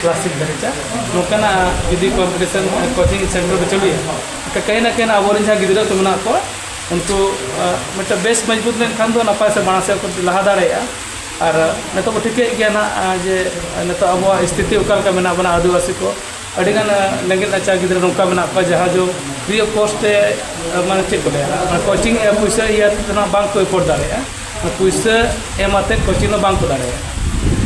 classic धरीचा नौकाना जुदी competition coaching centre में चलिए कहीं ना कहीं अब जहाँ गिद्रा को मेना को उनको मतलब बेस मजबूत लेखान दो नपाय से मानस को लहा दाड़ेया और नितो को ठिके गया ना जे नितो अब स्थिति उकालका मेना बना आदिवासी को अड़ीगान लेंगे अच्छा गिद्रा नौका मेना को जहाँ जो फ्री ऑफ कॉस्ट माने चेक को कोचिंग पैसा या बैंक को एफोर्ड दाड़ेया पैसा एमाते कोचिंग बैंक को दाड़ेया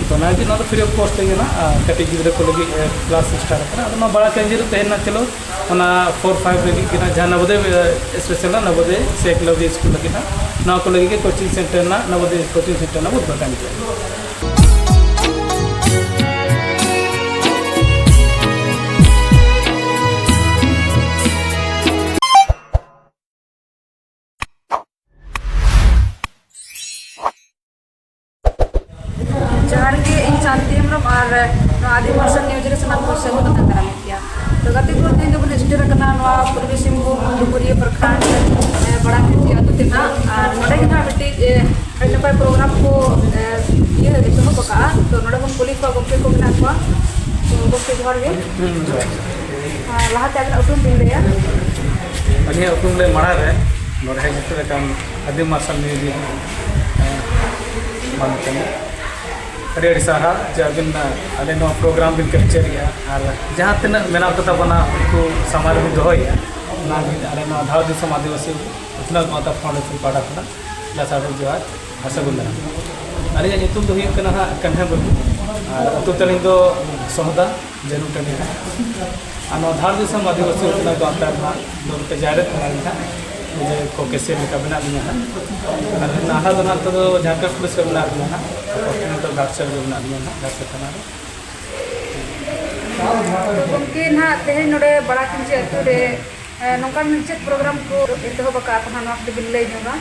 तो ना कि ना तो फ्री ऑफ कॉस्ट ना कटी गिद्रा को लगी क्लास स्टार्ट करना बड़ा चेंज तेना चलो 4-5 लगी कि जहाँ नवोदय स्पेशल नवोदय से एकलव्य स्कूल लगी ना को लगी कोचिंग सेंटर ना नवोदय कोचिंग सेंटर ना बहुत बड़ा जहाँ के इन शांति हम और आदि भाषा न्यूज रे सनाम को सगुन अंतरा मिया तो गति को दिन जो स्टेट करना नवा पूर्वी सिंहभूम दुपुरिया प्रखंड बड़ा खेती अतु तिना और नोडे के ना बेटी नपाय प्रोग्राम को ये देखो बका तो नोडे को पुलिस को गमके को बना को गमके जोहर गे लहा ते अगला उठुम दिन रे अनिया उठुम ले मड़ा रे नोडे के काम आदि भाषा न्यूज मानते अड़ी सारा जबिन अले प्रोग्राम बिन कैप्चर और जहाँ तीन मेना तबना उनको समाज में दोहया अले धाव दिसम आदिवासी उतना गाँव फाउंडेशन पाड़ा खड़ा लासाड़ जोहार हसगुन अलिया नितुम दो हाँ कन्हे बबू और अतु तली दो सोहदा जरूर टनी और धाव दिसम आदिवासी उतना गाँव दो जायरत मुझे को कैसे लेकर बना दिया है नाहा तो ना तो झारखंड पुलिस का बना दिया है तो घाटसर जो बना दिया है घाटसर थाना गमके ना तेहे नोडे बड़ा किंचे अतु रे नोकान चेक प्रोग्राम को एतो बका अपना नोक बिन लई जोगा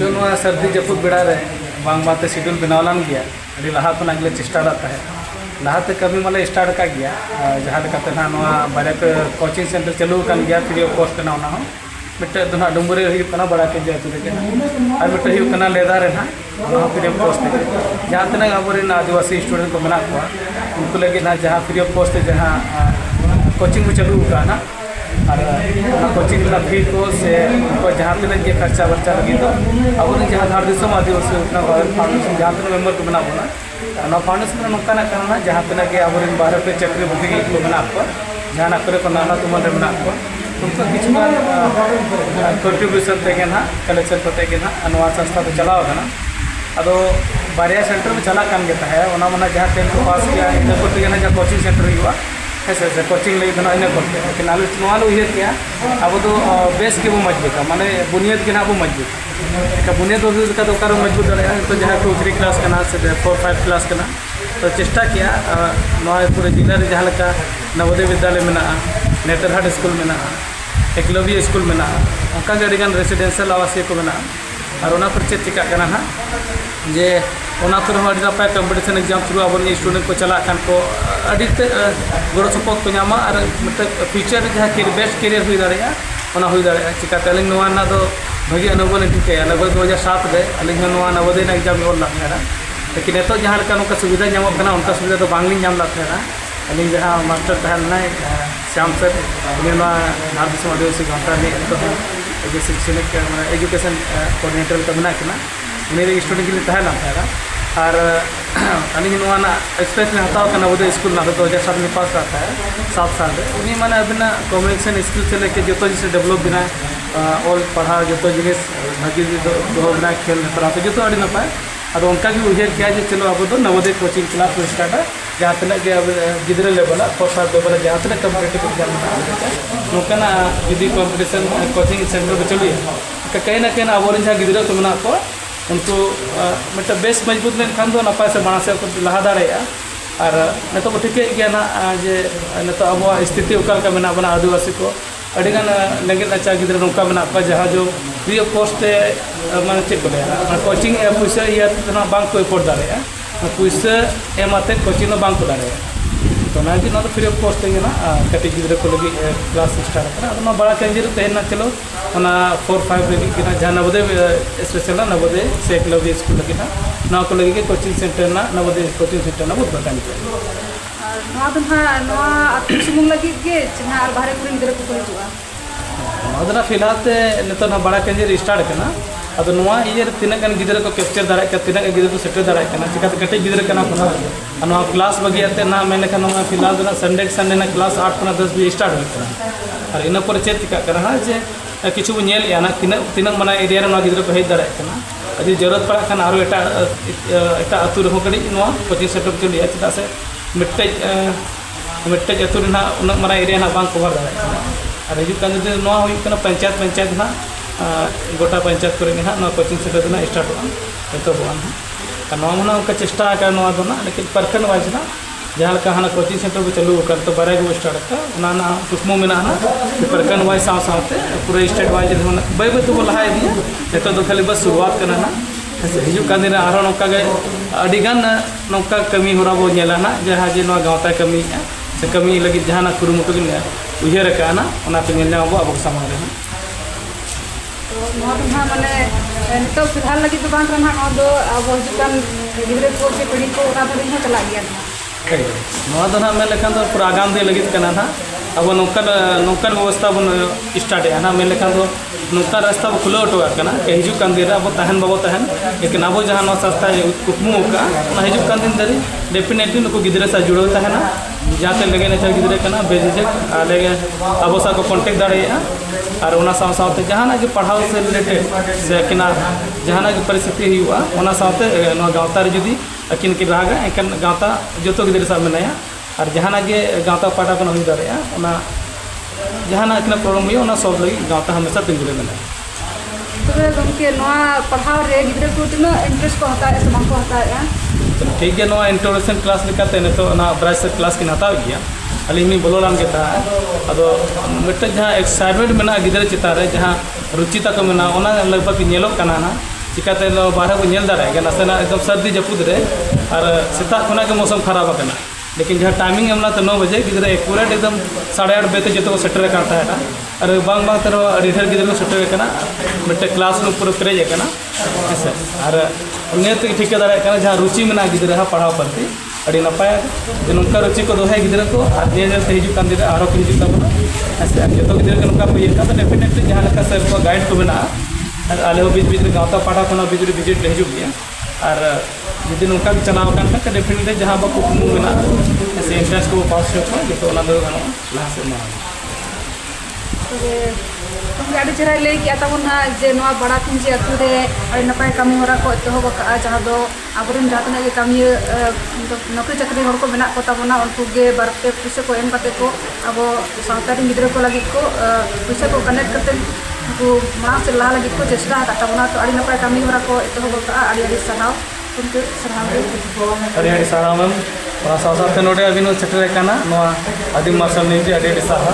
चलो सर्दी जपुद बेड़ा रे बांग बाते शेड्यूल बनावलान गया अभी लहा तो अगले चेष्टा रहता है लहाते कभी माले स्टार्ट का गया जहाँ लेकाते ना बारे पे कोचिंग सेंटर चलू कर गया फ्री ऑफ कॉस्ट ना मिट्टे तो ना डुंगरे होना बड़ा के जाते और मिट्टे होना लेदार है ना फ्री ऑफ कॉस्ट जहाँ तना अब आदिवासी स्टूडेंट को मेना को उनको लगे ना जहाँ फ्री ऑफ कॉस्ट जहाँ कोचिंग को चलू का ना और कोचिंग फी को से उनको जहाँ तक ये खर्चा वर्चा लगे तो अब जहाँ धार दिसम आदिवासी उतना फाउंडेशन जहाँ तक मेम्बर को बना बोना फाउंडेशन नौकाना करना जहाँ तक अब बाहर पे चक्री बुकिंग को बना को जहाँ करे को नाना तुम बना को उनको किचुगान कंट्रीब्यूशन तेगे ना कलेक्शन करते ना संस्था तो चलाव करना अदो बारिया सेंटर में चला कान गेता है मना जहाँ 10th को पास किया इन को तेगे ना जहाँ कोचिंग सेंटर हुआ है कोचिंग लगे तो इन करते लेकिन आलू नवालो उहर किया अब तो बेस के वो मजबूत माने बुनियाद के ना वो मजबूत बुनियाद तो मजबूत दाड़ा तो जहाँ 2-3 क्लास करना से 4-5 क्लास करना तो चेष्टा किया पूरे जिले में जहाँ लगा नवोदय विद्यालय में नेतरहाट स्कूल में एकलव्य स्कूल में उनका अड़ीगान रेसिडेंशियल आवासीय को में और उना पर चेक चिका करना ना जे उना तो अड़ी नपाय कंपटीशन एग्जाम थ्रू अब स्टूडेंट को चला कान को अड़ी गड़ो सपोर्ट को नामा और मतलब फ्यूचर जहाँ बेस्ट कैरियर हुई दाड़ा उना हुई दाड़ा चिकाते अलिंग नवा ना दो भागी अनुभव टिकाया लगभग 2007 रे अलिंग नवोदय एग्जाम ओल लाना लेकिन नित जहाँ लेका सुविधा नामों उनका सुविधा तो बांगलिंग नाम लाना अलिंग जहाँ मास्टर तहना श्याम सर उन्हें धार दिसम आदिवासी गाँव में शैक्षणिक एजुकेशन कोऑर्डिनेटर का बना उन्हें स्टूडेंट के लिए तहना और अली एक्सपीरियंस में हताव करना नवोदय स्कूल ना 2007 में पास रहता है 7 साल उन्हीं मैंने अभी कम्युनिकेशन स्किल से लेके जो जिस डेवलप बना ऑल पढ़ा जो जिस भागी दो बना खेल पढ़ा तो जो नपाय अब उनका भी उहर किया जो चलो अब तो नवोदय कोचिंग क्लास को स्टार्ट है जहाँ तक गिद्रा लेवल 4-5 लेवल जहाँ तक कम्पिटेटिव एग्जाम नौकाना जुदी कॉम्पिटिशन कोचिंग सेंटर में चलिए कहीं ना कहीं अब जहाँ गिद्रा को मेना को उनको मतलब बेस मजबूत लेखान दो नपाय से मानस को लहा दाड़ेया और नितो को ठिके गया ना जे नितो अब स्थिति उकालका मेना बना आदिवासी को अड़ीगान लेंगे अच्छा गिद्रा नौका मेना को जहाँ जो फ्री ऑफ कॉस्ट माने चेक को कोचिंग पैसा या बैंक को एफोर्ड दाड़ेया पैसा एमाते कोचिंग बैंक को दाड़ेया तो ना कि ना तो फ्री ऑफ कॉस्ट ना कटी गिद्रा को लगी क्लास स्टार्ट करना बड़ा चेंज तेना चलो 4-5 लगी जहाँ नवोदय स्पेशल नवोदय से एकलव्य स्कूल लगी नवा को लगे कोचिंग सेंटर ना नवोदय कोचिंग सेंटर ना बहुत बकान गया और नवा तो नवा आतु सुमुंग लगी के जहां और बाहर कुछ गिदरा को हिजुआ नवा फिलहाल ते नितो ना बड़ा केंद्र स्टार्ट करना अब नवा ये तीन गन गिदरा को कैप्चर दाड़ा का तीन गन गिदरा को सेटर दाड़ा करना चिकाते कटे गिदरा करना को नवा क्लास बगियाते ना मैंने का नवा फिलहाल ना संडे ना क्लास 8 खना 10 बजे स्टार्ट होता और इन पर चेक चिका करना जे किछु नेल या ना तीन मना एरिया रे गिदरा को हेज दाड़ा करना यदि जरूरत पड़ा खान और एटा अतु रहो कड़ी नवा कोचिंग सेंटर चलिया चिता से मिट्टे अतु ना उन मना एरिया ना बांग कवर दाड़ा और हिजु कान दिन नवा हुई कना पंचायत ना गोटा पंचायत को कोचिंग सेंटर ना स्टार्ट तो ना उनका चेष्टा कर लेकिन परखन वाइज ना जहाँ हाँ कोचिंग सेंटर को चालू कर तो बारे को स्टार्ट का कुकमु में परखन वाइज साथ पूरा स्टेट वाइज बै बै तो लहा इदिया नितो तो खाली बस शुरुआत करना ना हिजु कान दिन और नौकागान नौका कमी होरा बो नेला ना जहाँ जे गाँवता कमी से कमी लगी जहाँ कुरुमुटु उहर ना अब सामान माने नितो फिलहाल लगी तो बांग रहा अब हजुकान गिदरा को से पीढ़ी को चला गया ना मेन लेखान तो पूरा आगाम दिन लगे ना अब नौकन व्यवस्था बन स्टार्ट ना मेन लेखान तो नौका रास्ता खुला हटोना हिजू कान दिन अब तहन बाबो तहन लेकिन अब जहाँ संस्था कुकमु हिजू दिन दारी डेफिनेटली नुक गिदरा सा जुड़ो तहना जहाँ लगे नेचर गिदरा करना बेझिझक आले अब सा को कॉन्टेक्ट दाड़ा और उना साथे जहाँ की पढ़ाव से रिलेटेड से किना जहाँ की परिस्थिति हुआ साथे गाँवता जुदी अकिन की रागा एन गाँवता जो गिदरा सा मेनाया और जहाँ गे गाँवता पाटा को हुई दाड़ा जहाँ अकिन प्रॉब्लम हुआ सब लगे गाँवता हमेशा तिंगुरे मेना तबे गमके पढ़ाव रे गिदरा को तीना इंटरेस्ट को हता से बांग को हता चलो ठीक है इंट्रोडक्शन क्लास लेकाते नितो ब्राइज से क्लास की हताव गया अली मी बोलोलान के अब मिट्टे जहाँ एक्साइटमेंट में गिदरा चितान रे जहाँ रुचि तक में लगभग ना चिकाते बाहर को नेल दाड़ा नासेना एकदम सर्दी जपुद रे और सेता खुना के मौसम खराब करना लेकिन जहाँ टाइमिंग एमना तो 9 बजे गिदरा एक्यूरेट एकदम 8:30 बजे जो को सेटर कर और बांग बांग तो ढेर गिदरा को सेटर मिट्टे क्लास में पूरा पेरेज हेसे और उन्हें ठिका दाड़ा जहाँ रुचि में गिदरा पढ़ाव प्रति अड़ी नपाय नौका रुचि को दोहे गिदरा को और नियते हिजू दिन और हिजू तबना हेसे जो गिदरा को नौका तो डेफिनेटली जहाँ सर को गाइड को मेना आले बीच बीच गाँवता पाठा को बीच विजिट हिजू गया और जुदी नौका चलाव तो डेफिनेटली जहाँ कुकमु में ऐसे इंट्रेंस को पास हो जो गाना लहा से अड़ी चेहरा लैक तबना जे बड़ा खुंजी अतु रे अड़ी नपाय कमी होरा को एतहब का जहाँ दो आबरन जहाँ के कमी नौकरी चाकरी हर को मेना को तबना उनको गे बारते पैसा को एम करते को अब सावतारी गिदरा को लगी को पैसा को कनेक्ट करते उनको माँ से लहा लगी को चेष्टा तबना तो अड़ी नपाय कमी होरा को एतहब का अड़ी साराव उनके साराव मैम साथ साथ नोडे अभी सेटर आदि मार्शल नहीं अड़ी सारा